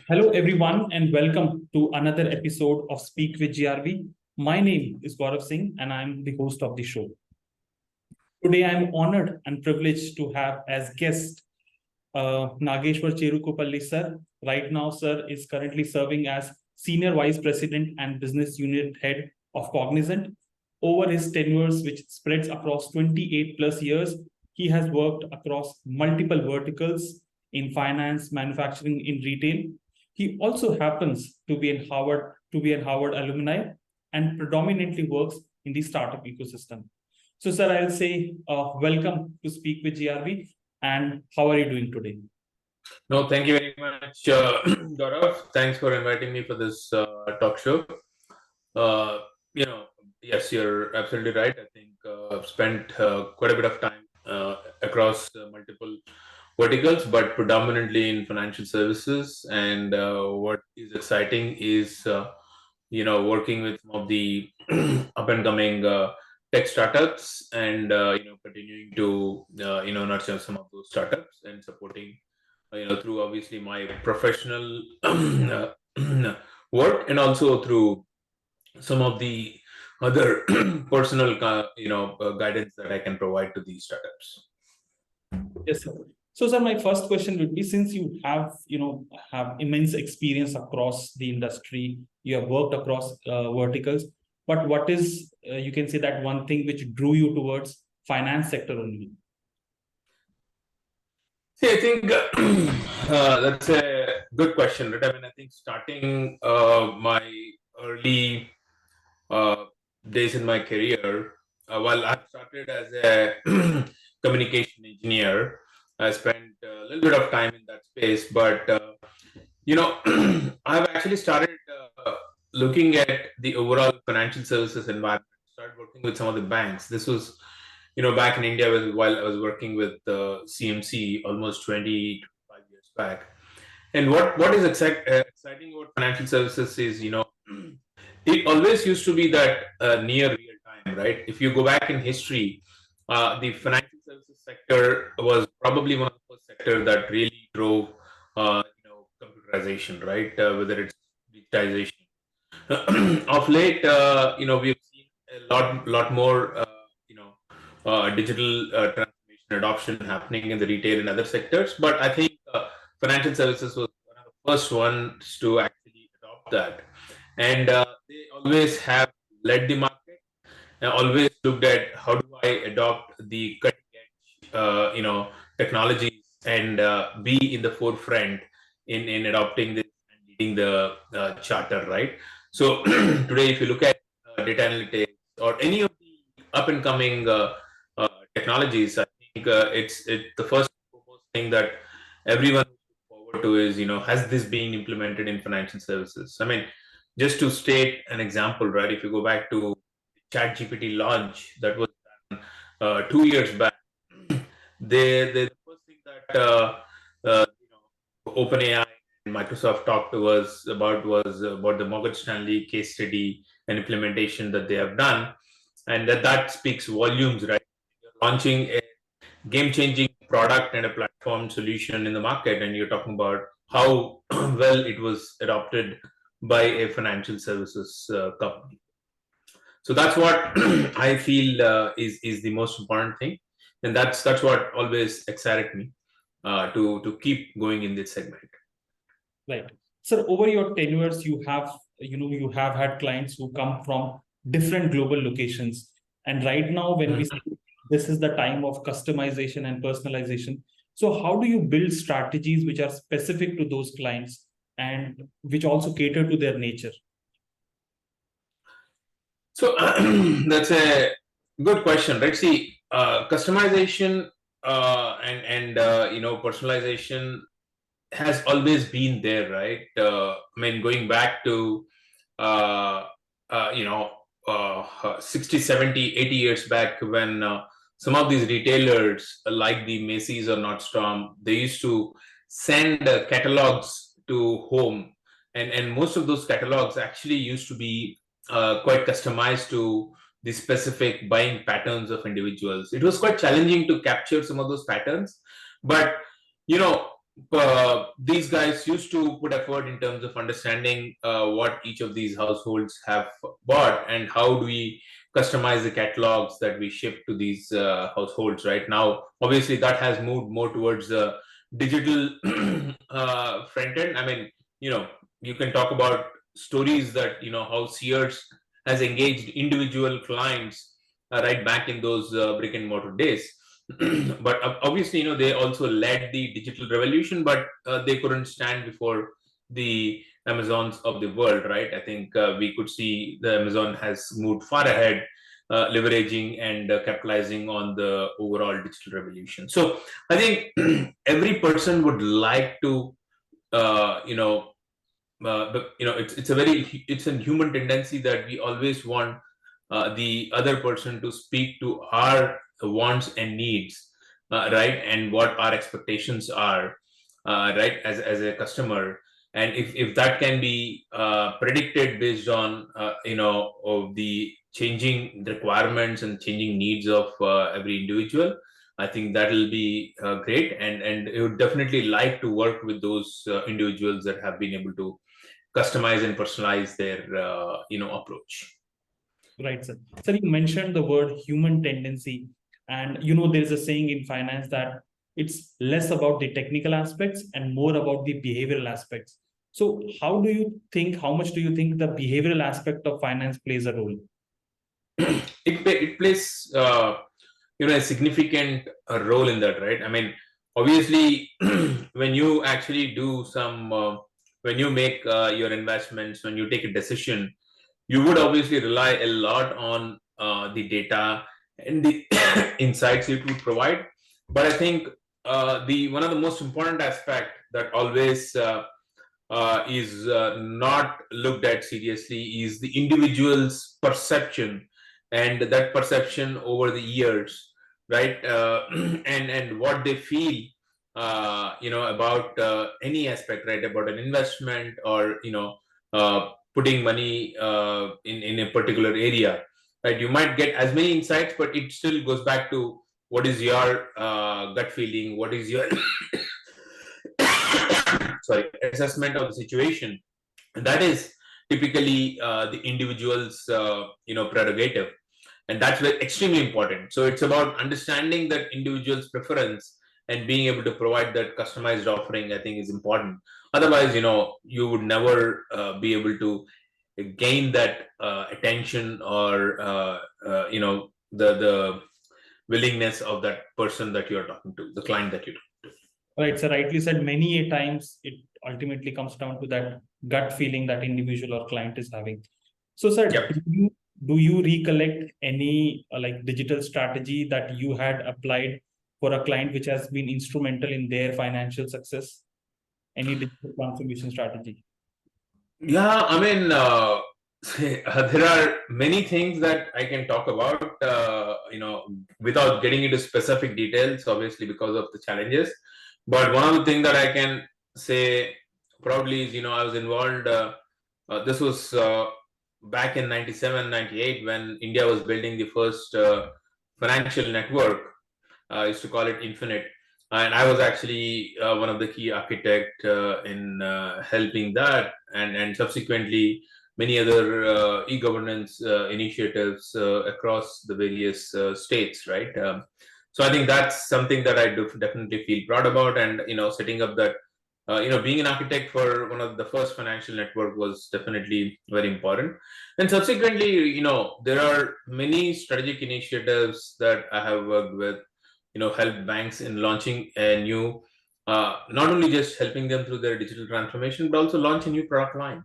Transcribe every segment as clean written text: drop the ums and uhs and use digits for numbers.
Hello, everyone, and welcome to another episode of Speak with GRV. My name is Gaurav Singh, and I'm the host of the show. Today, I'm honored and privileged to have as guest Nageswar Cherukupalli, sir. Right now, sir is currently serving as Senior Vice President and Business Unit Head of Cognizant. Over his tenures, which spreads across 28 plus years, he has worked across multiple verticals in finance, manufacturing, in retail. He also happens to be an Harvard alumni and predominantly works in the startup ecosystem. So, sir, I'll say welcome to Speak with GRV. And how are you doing today? No, thank you very much, Gaurav. Thanks for inviting me for this talk show. Uh, yes, you're absolutely right. I think I've spent quite a bit of time across multiple verticals, but predominantly in financial services. And what is exciting is, working with some of the up and coming tech startups and, continuing to, nurture some of those startups and supporting through obviously my professional work and also through some of the other personal, guidance that I can provide to these startups. Yes, sir. So, sir, my first question would be: since you have immense experience across the industry, you have worked across verticals, but what is you can say that one thing which drew you towards finance sector only? See, I think that's a good question, right? I mean, I think starting my early days in my career, while I started as a communication engineer, I spent a little bit of time in that space, but I've actually started looking at the overall financial services environment. Started working with some of the banks. This was back in India while I was working with CMC almost 25 years back. And what is exciting about financial services is, it always used to be that near real time, right? If you go back in history, the financial services sector was probably one of the first sector that really drove, computerization, right? Whether it's digitization. Of late, we've seen a lot more, digital transformation adoption happening in the retail and other sectors. But I think financial services was one of the first ones to actually adopt that, and they always have led the market and always looked at how do I adopt the cutting edge, technologies and be in the forefront in adopting this and leading the charter, right? So today, if you look at data analytics or any of the up and coming technologies, I think it's the first thing that everyone looks forward to is, has this been implemented in financial services? I mean, just to state an example, right? If you go back to ChatGPT launch that was done 2 years back, the first thing that OpenAI and Microsoft talked to us about was about the Morgan Stanley case study and implementation that they have done, and that speaks volumes, right? You're launching a game-changing product and a platform solution in the market, and you're talking about how well it was adopted by a financial services company. So that's what I feel is the most important thing, and that's what always excited me to keep going in this segment. Right. Sir, over your tenures, you have had clients who come from different global locations. And right now, when we say this is the time of customization and personalization, so how do you build strategies which are specific to those clients and which also cater to their nature? So that's a good question, right? See, customization and personalization has always been there, right? I mean, going back to, uh, 60, 70, 80 years back when some of these retailers like the Macy's or Nordstrom, they used to send catalogs to home. And most of those catalogs actually used to be quite customized to the specific buying patterns of individuals. It was quite challenging to capture some of those patterns, but these guys used to put effort in terms of understanding what each of these households have bought and how do we customize the catalogs that we ship to these households. Right now, obviously, that has moved more towards the digital front end. I mean, you can talk about stories that how Sears has engaged individual clients right back in those brick and mortar days. But obviously, they also led the digital revolution, but they couldn't stand before the Amazons of the world, right? I think we could see the Amazon has moved far ahead, leveraging and capitalizing on the overall digital revolution. So I think every person would like to, it's a human tendency that we always want the other person to speak to our wants and needs, right, and what our expectations are, right, as a customer. And if that can be predicted based on of the changing requirements and changing needs of every individual, I think that will be great, and I would definitely like to work with those individuals that have been able to customize and personalize their approach. Right, sir. Sir, you mentioned the word human tendency, and there is a saying in finance that it's less about the technical aspects and more about the behavioral aspects. So how much do you think the behavioral aspect of finance plays a role? It plays a significant role in that, right? I mean, obviously, when you actually do some when you make your investments, when you take a decision, you would obviously rely a lot on the data and the insights it would provide. But I think the one of the most important aspect that always is not looked at seriously is the individual's perception, and that perception over the years, right, and what they feel about any aspect, right, about an investment or putting money in a particular area, right? You might get as many insights, but it still goes back to what is your gut feeling, what is your sorry, assessment of the situation. And that is typically the individual's prerogative, and that's very extremely important. So it's about understanding that individual's preference and being able to provide that customized offering, I think, is important. Otherwise, you would never be able to gain that attention or the willingness of that person that you're talking to, the client that you're talking to. Right, so rightly said, many a times it ultimately comes down to that gut feeling that individual or client is having. So, sir, Yep. do you recollect any digital strategy that you had applied for a client which has been instrumental in their financial success? Any digital transformation strategy? Yeah, I mean, there are many things that I can talk about, without getting into specific details, obviously, because of the challenges. But one of the things that I can say proudly is, I was involved, this was back in 97, 98, when India was building the first financial network. I used to call it Infinite. And I was actually one of the key architects in helping that, and subsequently many other e-governance initiatives across the various states, right? So I think that's something that I do definitely feel proud about, and setting up that, being an architect for one of the first financial network was definitely very important. And subsequently, there are many strategic initiatives that I have worked with, help banks in launching a new, not only just helping them through their digital transformation, but also launch a new product line,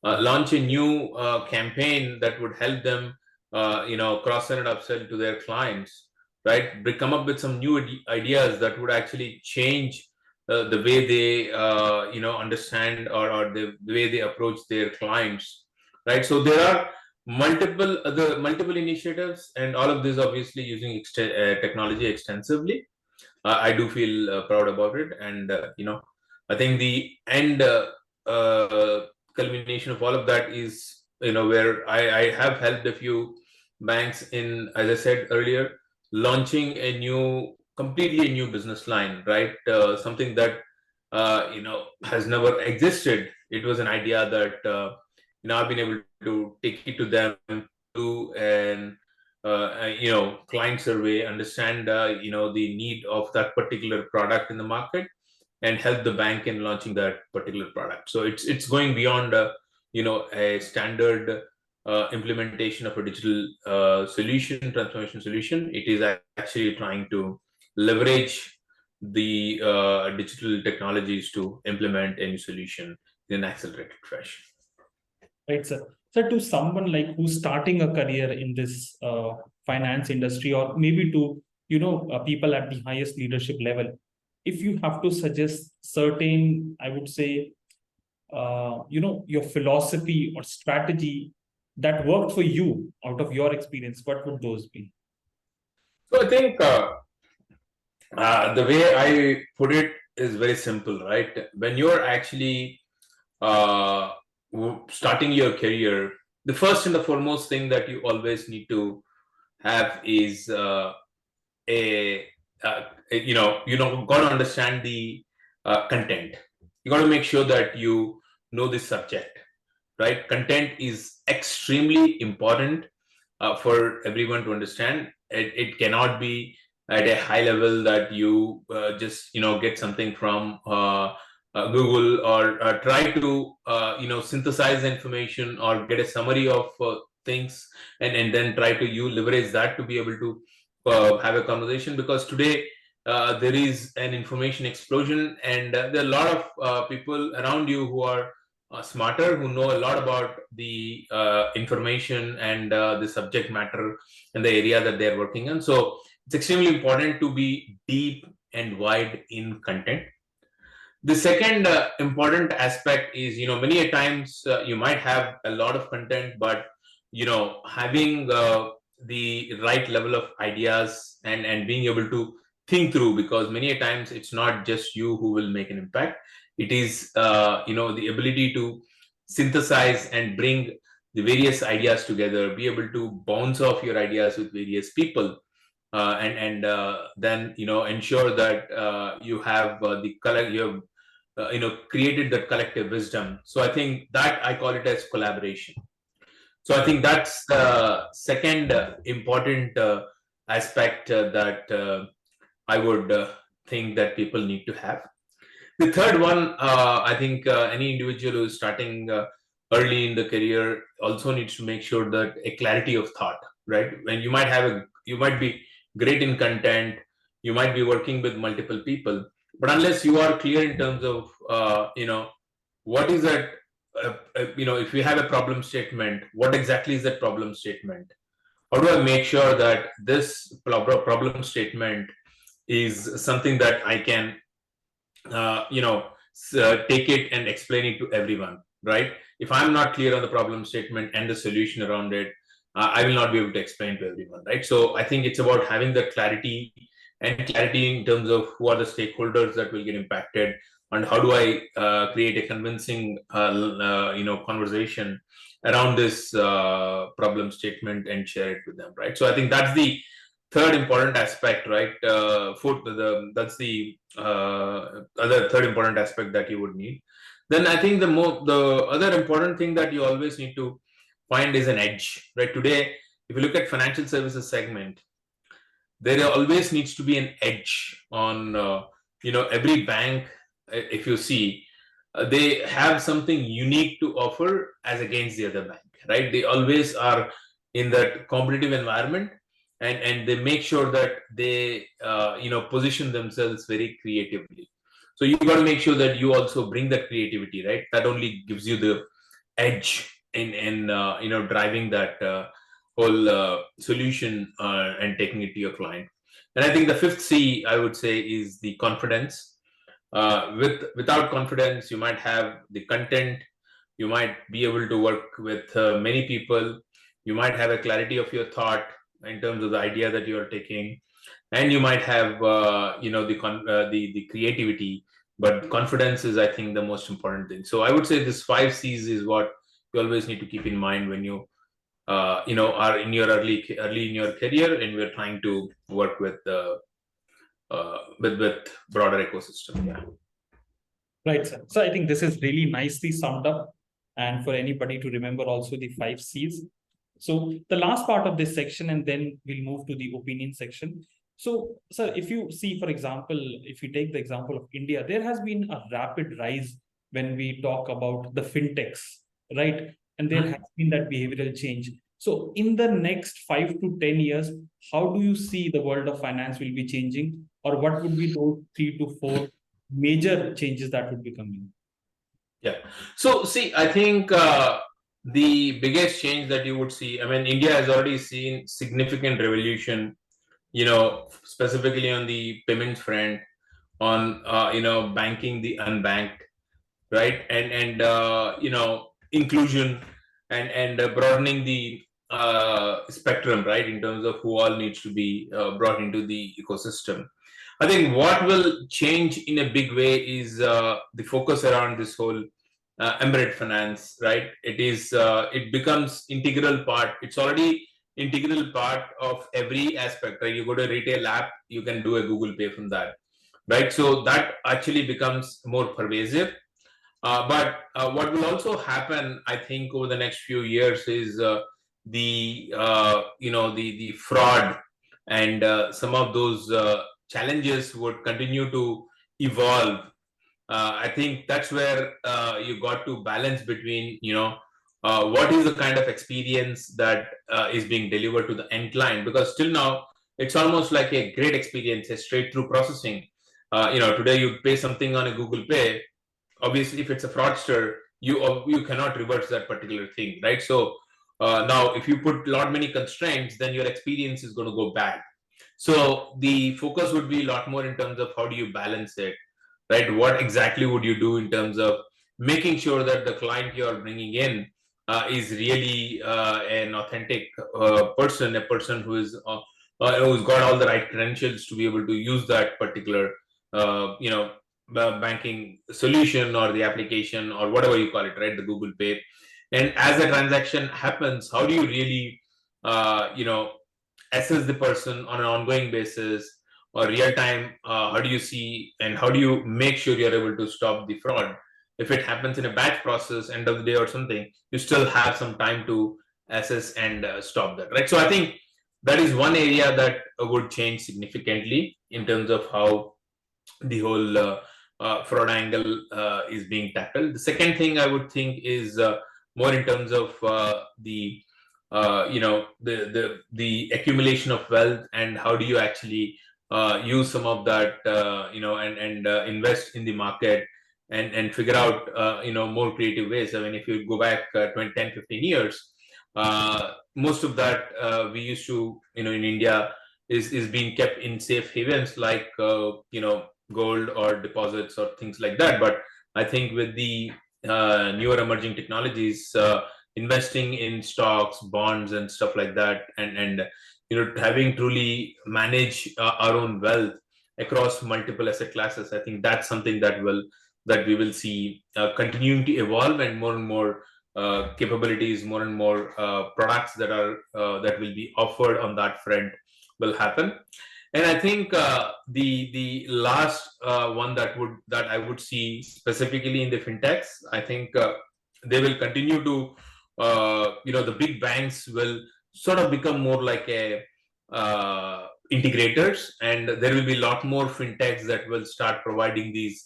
launch a new campaign that would help them, cross-sell and upsell to their clients, right? They come up with some new ideas that would actually change the way they, understand, or the way they approach their clients, right? So there are multiple initiatives, and all of this obviously using technology extensively. I do feel proud about it, and I think the end culmination of all of that is where I have helped a few banks in, as I said earlier, launching a completely new business line, right? Something that has never existed. It was an idea that I've been able to take it to them, do an client survey, understand the need of that particular product in the market, and help the bank in launching that particular product. So it's going beyond a standard implementation of a digital transformation solution. It is actually trying to leverage the digital technologies to implement any solution in an accelerated fashion. Right, sir. So to someone like who's starting a career in this finance industry, or maybe to people at the highest leadership level, if you have to suggest certain, I would say, your philosophy or strategy that worked for you out of your experience, what would those be? So I think the way I put it is very simple, right? When you're actually starting your career, the first and the foremost thing that you always need to have is you got to understand the content. You got to make sure that you know this subject, right? Content is extremely important for everyone to understand. It cannot be at a high level that you just get something from Google, or try to synthesize information or get a summary of things, and then try to leverage that to be able to have a conversation. Because today there is an information explosion, and there are a lot of people around you who are smarter, who know a lot about the information and the subject matter and the area that they're working on. So it's extremely important to be deep and wide in content. The second important aspect is, many a times you might have a lot of content, but having the right level of ideas and being able to think through, because many a times it's not just you who will make an impact. It is the ability to synthesize and bring the various ideas together, be able to bounce off your ideas with various people, and then ensure that you have created that collective wisdom. So I think that I call it as collaboration. So I think that's the second important aspect that I would think that people need to have. The third one, I think any individual who is starting early in the career also needs to make sure that a clarity of thought, right? When you might be great in content, you might be working with multiple people, but unless you are clear in terms of what is that, if you have a problem statement, what exactly is that problem statement? How do I make sure that this problem statement is something that I can take it and explain it to everyone, right? If I'm not clear on the problem statement and the solution around it, I will not be able to explain to everyone, right? So I think it's about having the clarity in terms of who are the stakeholders that will get impacted, and how do I create a convincing conversation around this problem statement and share it with them, right? So I think that's the third important aspect, right? That's the other third important aspect that you would need. Then I think the other important thing that you always need to find is an edge, right? Today, if you look at financial services segment, there always needs to be an edge on every bank. If you see, they have something unique to offer as against the other bank, right? They always are in that competitive environment, and they make sure that they position themselves very creatively. So you got to make sure that you also bring that creativity, right? That only gives you the edge in driving that whole solution and taking it to your client. And I think the fifth C, I would say, is the confidence. Without confidence, you might have the content, you might be able to work with many people, you might have a clarity of your thought in terms of the idea that you are taking, and you might have the creativity, but confidence is, I think, the most important thing. So I would say this 5 C's is what you always need to keep in mind when you are in your early in your career, and we're trying to work with broader ecosystem. Yeah. Right, sir. So I think this is really nicely summed up, and for anybody to remember also the 5 C's. So the last part of this section, and then we'll move to the opinion section. So, sir, if you see, for example, if you take the example of India, there has been a rapid rise when we talk about the fintechs, right? And there has been that behavioral change. So in the next 5 to 10 years, how do you see the world of finance will be changing, or what would be those 3 to 4 major changes that would be coming? Yeah. So see, I think the biggest change that you would see, I mean, India has already seen significant revolution, specifically on the payments front, on banking the unbanked, right, and inclusion and broadening the spectrum, right, in terms of who all needs to be brought into the ecosystem. I think what will change in a big way is the focus around this whole embedded finance, right? It becomes integral part. It's already integral part of every aspect, right? You go to a retail app, you can do a Google Pay from that, right? So that actually becomes more pervasive. But what will also happen, I think, over the next few years is the fraud and some of those challenges would continue to evolve. I think that's where you got to balance between, what is the kind of experience that is being delivered to the end client, because till now it's almost like a great experience, a straight through processing. Today you pay something on a Google Pay. Obviously, if it's a fraudster, you cannot reverse that particular thing, right? So now, if you put a lot many constraints, then your experience is going to go bad. So the focus would be a lot more in terms of how do you balance it, right? What exactly would you do in terms of making sure that the client you're bringing in is really an authentic person, a person who's got all the right credentials to be able to use that particular banking solution or the application or whatever you call it, right? The Google Pay. And as a transaction happens, how do you really assess the person on an ongoing basis or real time? How do you see and how do you make sure you're able to stop the fraud? If it happens in a batch process, end of the day or something, you still have some time to assess and stop that, right? So I think that is one area that would change significantly in terms of how the whole fraud angle is being tackled. The second thing I would think is more in terms of the the accumulation of wealth, and how do you actually use some of that and invest in the market and figure out more creative ways. I mean, if you go back 20, 10, 15 years, most of that we used to in India is being kept in safe havens like gold or deposits or things like that. But I think with the newer emerging technologies, investing in stocks, bonds, and stuff like that, and having truly manage our own wealth across multiple asset classes, I think that's something that we will see continuing to evolve, and more capabilities, more and more products that will be offered on that front will happen. And I think the last one that I would see specifically in the fintechs, I think they will continue to the big banks will sort of become more like a integrators, and there will be a lot more fintechs that will start providing these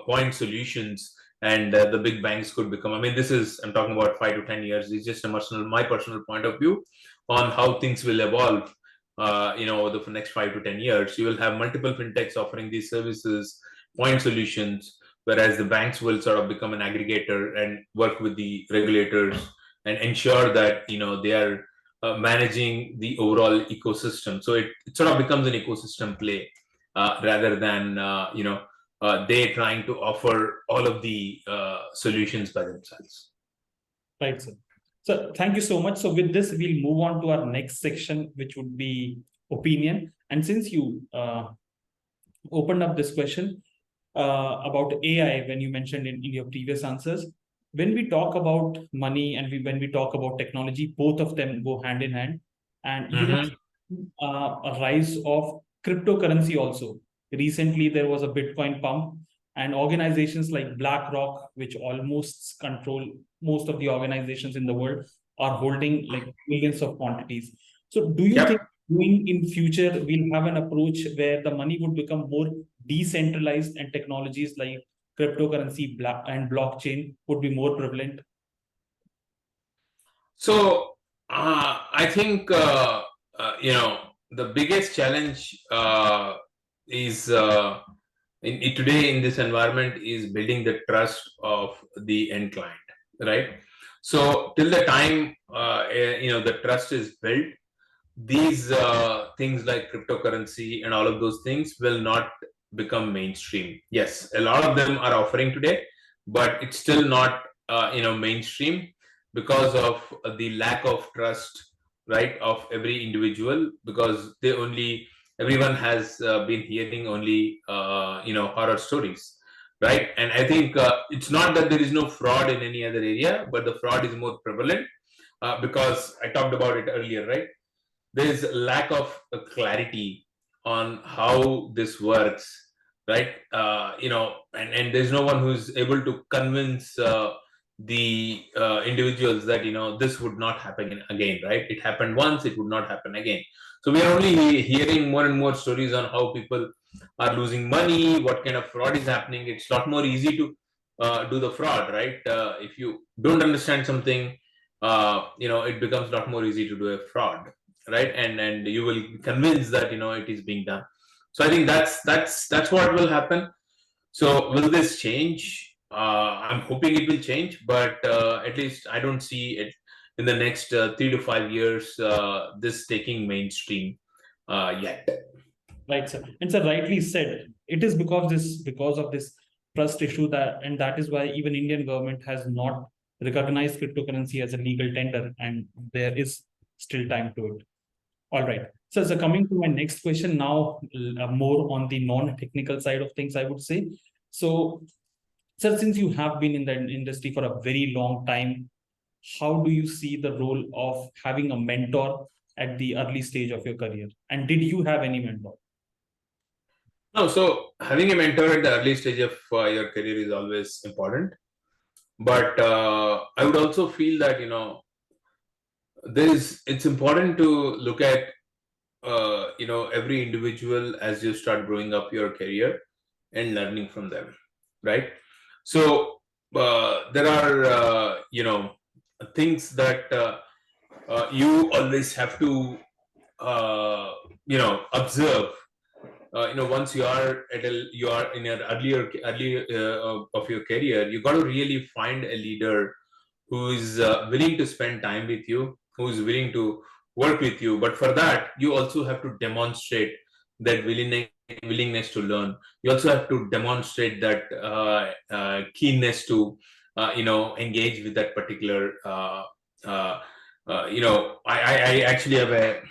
point solutions, and the big banks could become, I mean, I'm talking about 5 to 10 years. It's just my personal point of view on how things will evolve. Over the next 5 to 10 years, you will have multiple fintechs offering these services, point solutions, whereas the banks will sort of become an aggregator and work with the regulators and ensure that they are managing the overall ecosystem. So it sort of becomes an ecosystem play rather than they trying to offer all of the solutions by themselves. Right, sir. So thank you so much. So with this, we'll move on to our next section, which would be opinion. And since you opened up this question about AI, when you mentioned in your previous answers, when we talk about money and when we talk about technology, both of them go hand in hand. And you have a rise of cryptocurrency also. Recently, there was a Bitcoin pump. And organizations like BlackRock, which almost control most of the organizations in the world, are holding like millions of quantities. So do you think in future we'll have an approach where the money would become more decentralized and technologies like cryptocurrency and blockchain would be more prevalent? So I think the biggest challenge is today in this environment is building the trust of the end client, right? So till the time the trust is built, these things like cryptocurrency and all of those things will not become mainstream. Yes, a lot of them are offering today, but it's still not mainstream because of the lack of trust, right, of every individual, because everyone has been hearing only horror stories, right? And I think it's not that there is no fraud in any other area, but the fraud is more prevalent because I talked about it earlier, right? There is lack of clarity on how this works, right? And there's no one who's able to convince the individuals that this would not happen again, right? It happened once, it would not happen again. So we are only hearing more and more stories on how people are losing money, what kind of fraud is happening. It's a lot more easy to do the fraud, right? If you don't understand something, it becomes a lot more easy to do a fraud, right? And you will convince that it is being done. So I think that's what will happen. So will this change? I'm hoping it will change, but at least I don't see it in the next 3 to 5 years this taking mainstream yet. Right, sir. And sir, rightly said, it is because of this trust issue that is why even Indian government has not recognized cryptocurrency as a legal tender, and there is still time to it. All right. So coming to my next question now, more on the non-technical side of things, I would say. So, sir, since you have been in the industry for a very long time, how do you see the role of having a mentor at the early stage of your career? And did you have any mentor? No, so having a mentor at the early stage of your career is always important. But I would also feel that it's important to look at every individual as you start growing up your career and learning from them, right? So there are things that you always have to observe. Once you are in your earlier of your career, you got to really find a leader who is willing to spend time with you, who is willing to work with you. But for that, you also have to demonstrate that willingness to learn. You also have to demonstrate that keenness to engage with that particular I actually have a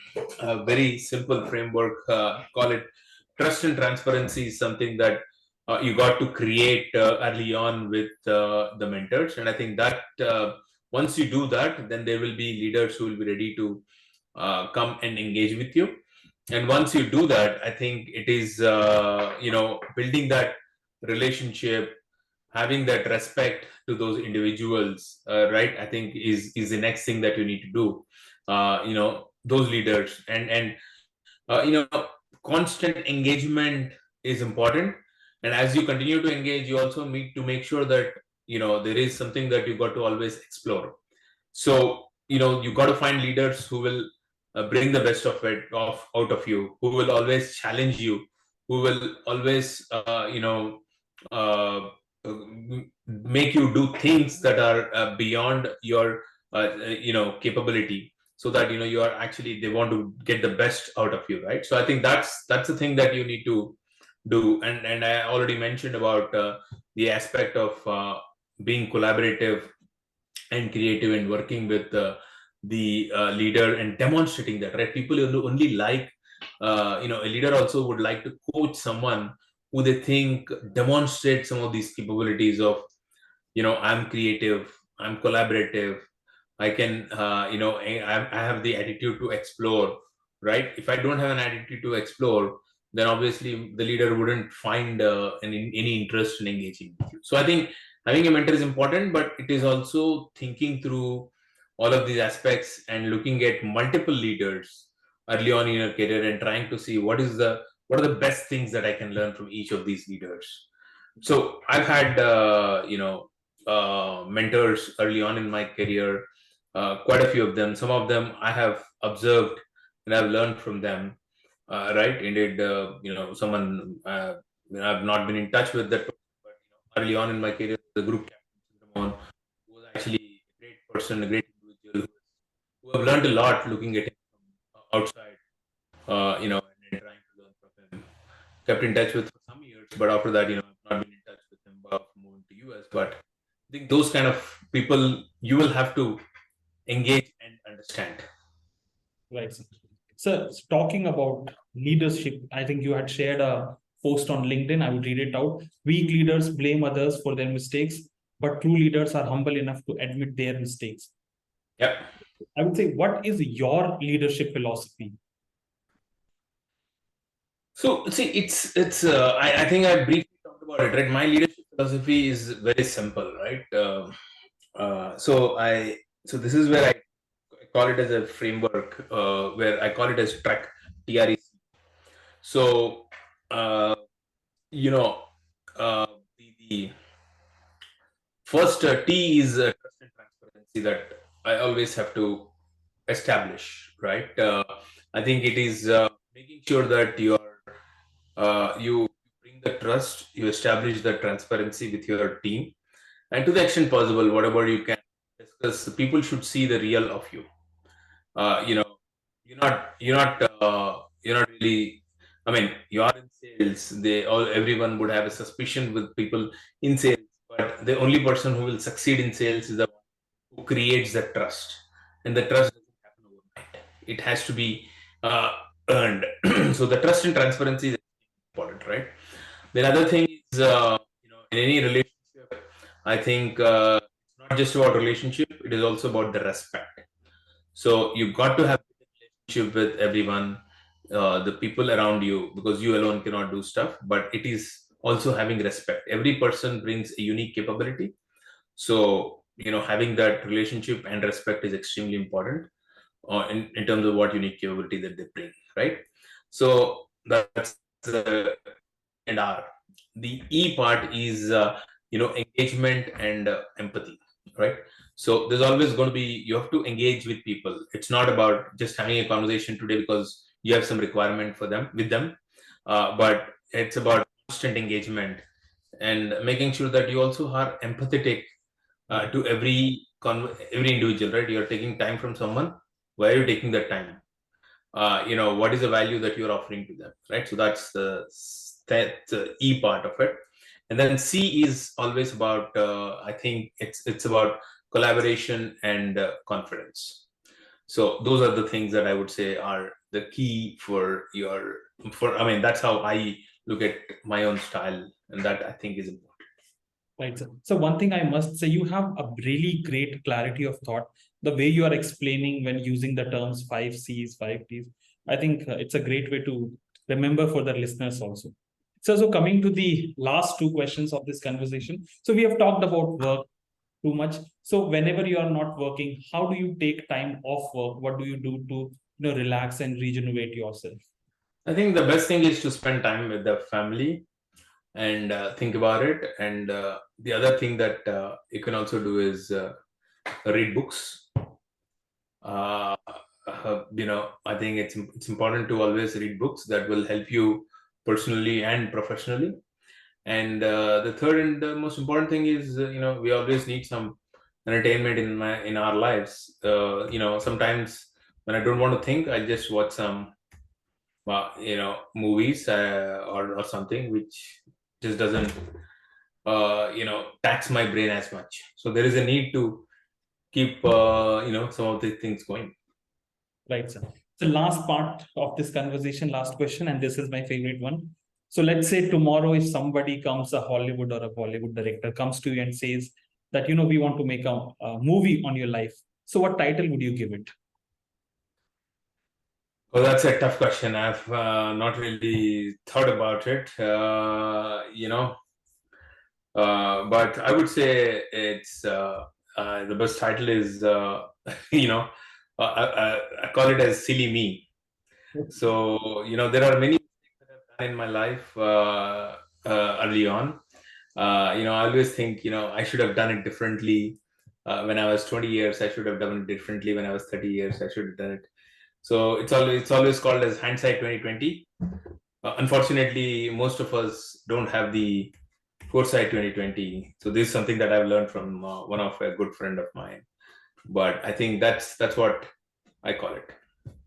very simple framework, call it trust and transparency, is something that you got to create early on with the mentors. And I think that once you do that, then there will be leaders who will be ready to come and engage with you. And once you do that, I think it is building that relationship, having that respect to those individuals, right? I think is the next thing that you need to do. Those leaders and constant engagement is important. And as you continue to engage, you also need to make sure that there is something that you got to always explore. So you got to find leaders who will bring the best of it out of you, who will always challenge you, who will always make you do things that are beyond your capability, so that you are actually, they want to get the best out of you, right? So I think that's the thing that you need to do. And I already mentioned about the aspect of being collaborative and creative and working with the leader and demonstrating that, right? People only like a leader also would like to coach someone who they think demonstrate some of these capabilities of I'm creative, I'm collaborative, I can I have the attitude to explore, right? If I don't have an attitude to explore, then obviously the leader wouldn't find any interest in engaging with you. So I think having a mentor is important, but it is also thinking through all of these aspects and looking at multiple leaders early on in your career and trying to see what are the best things that I can learn from each of these leaders. So I've had mentors early on in my career, quite a few of them. Some of them I have observed and I've learned from them. Right? Indeed, someone I've not been in touch with that, but early on in my career, the group captain who was actually a great person, a great individual who have learned a lot looking at him from outside, and trying to learn from him. Kept in touch with for some years, but after that, I've not been in touch with him about moving to US. But I think those kind of people you will have to engage and understand. Right. So talking about leadership, I think you had shared a post on LinkedIn. I would read it out. Weak leaders blame others for their mistakes, but true leaders are humble enough to admit their mistakes. Yep. I would say, what is your leadership philosophy? So see, it's I think I briefly talked about it, right? My leadership philosophy is very simple, right? So this is where I call it as a framework, where I call it as TREC, TREC. So the first T is trust and transparency that I always have to establish, right? I think it is making sure that you bring the trust, you establish the transparency with your team, and to the extent possible, whatever you can discuss, people should see the real of you. You're not really. I mean, you are in sales. Everyone would have a suspicion with people in sales, but the only person who will succeed in sales is the one who creates that trust, and the trust doesn't happen overnight. It has to be earned. So the trust and transparency is important, right? The other thing is, in any relationship, I think it's not just about relationship; it is also about the respect. So you got to have a relationship with everyone, the people around you, because you alone cannot do stuff. But it is also having respect. Every person brings a unique capability. So having that relationship and respect is extremely important in terms of what unique capability that they bring, right? So that's the and R. The E part is engagement and empathy, right? So there's always going to be, you have to engage with people. It's not about just having a conversation today because you have some requirement for them with them, but it's about constant engagement and making sure that you also are empathetic to every individual, right? You're taking time from someone. Why are you taking that time? What is the value that you're offering to them, right? So that's the E part of it. And then C is always about, I think it's about collaboration and confidence. So those are the things that I would say are the key I mean, that's how I look at my own style, and that I think is important. Right. So one thing I must say, you have a really great clarity of thought. The way you are explaining when using the terms 5 Cs, 5 Ts, I think it's a great way to remember for the listeners also. So coming to the last two questions of this conversation. So we have talked about work too much. So whenever you are not working, how do you take time off work? What do you do to relax and regenerate yourself? I think the best thing is to spend time with the family and think about it. And the other thing that you can also do is read books. I think it's important to always read books that will help you personally and professionally. And the third and the most important thing is, we always need some entertainment in our lives. Sometimes when I don't want to think, I just watch some movies or something which just doesn't tax my brain as much. So there is a need to keep some of these things going. Right, sir. So last part of this conversation, last question, and this is my favorite one. So let's say tomorrow, if somebody comes, a Hollywood or a Bollywood director comes to you and says that, we want to make a movie on your life. So what title would you give it? Well, that's a tough question. I've not really thought about it. But I would say it's the best title is I call it as silly me. So there are many mistakes that I've done in my life early on. I always think I should have done it differently. When I was 20 years, I should have done it differently. When I was 30 years, I should have done it. So it's always called as hindsight 2020. Unfortunately, most of us don't have the foresight 2020. So this is something that I've learned from one of a good friend of mine. But I think that's what I call it.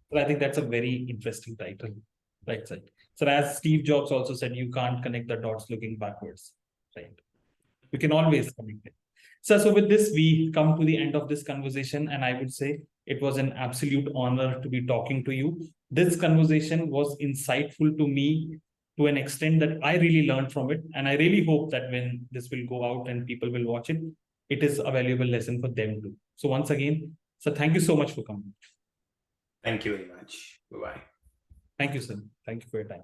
But I think that's a very interesting title. Right side. So as Steve Jobs also said, you can't connect the dots looking backwards. Right. You can always connect it. So with this, we come to the end of this conversation, and I would say it was an absolute honor to be talking to you. This conversation was insightful to me to an extent that I really learned from it. And I really hope that when this will go out and people will watch it, it is a valuable lesson for them too. So once again, so thank you so much for coming. Thank you very much. Bye-bye. Thank you, sir. Thank you for your time.